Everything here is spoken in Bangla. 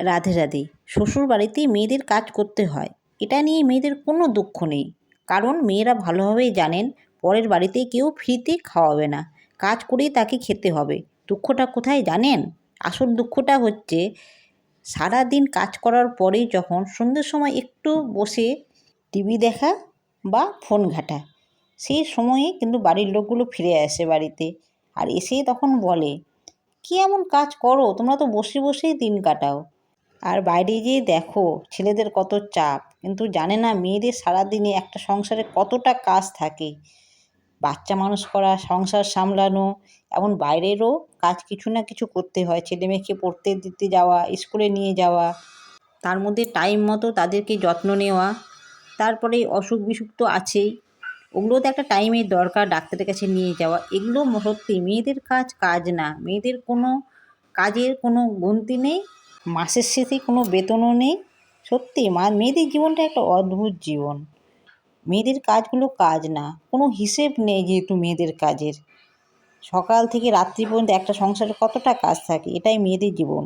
রাধে রাধে। শ্বশুর বাড়িতে মেয়েদের কাজ করতে হয়, এটা নিয়ে মেয়েদের কোনো দুঃখ নেই। কারণ মেয়েরা ভালোভাবেই জানেন পরের বাড়িতে কেউ ফ্রিতে খাওয়াবে না, কাজ করেই তাকে খেতে হবে। দুঃখটা কোথায় জানেন? আসল দুঃখটা হচ্ছে সারাদিন কাজ করার পরেই যখন সন্ধ্যের সময় একটু বসে টিভি দেখা বা ফোন ঘাঁটা, সেই সময়ে কিন্তু বাড়ির লোকগুলো ফিরে আসে বাড়িতে। আর এসেই তখন বলে, কী এমন কাজ করো, তোমরা তো বসে বসেই দিন কাটাও। আর বাইরে গিয়ে দেখো ছেলেদের কত চাপ, কিন্তু জানে না মেয়েদের সারাদিনে একটা সংসারে কতটা কাজ থাকে। বাচ্চা মানুষ করা, সংসার সামলানো, এমন বাইরেরও কাজ কিছু না কিছু করতে হয়। ছেলেমেয়েকে পড়তে দিতে যাওয়া, স্কুলে নিয়ে যাওয়া, তার মধ্যে টাইম মতো তাদেরকে যত্ন নেওয়া, তারপরে অসুখ বিসুখ তো আছেই, ওগুলো তো একটা টাইমের দরকার, ডাক্তারের কাছে নিয়ে যাওয়া। এগুলো সত্যি মেয়েদের কাজ কাজ না, মেয়েদের কোনো কাজের কোনো গুনতি নেই, মাসের শেষে কোনো বেতনও নেই। সত্যি মেয়েদের জীবনটা একটা অদ্ভুত জীবন। মেয়েদের কাজগুলো কাজ না, কোনো হিসেব নেই যেহেতু মেয়েদের কাজের। সকাল থেকে রাত্রি পর্যন্ত একটা সংসারে কতটা কাজ থাকে, এটাই মেয়েদের জীবন।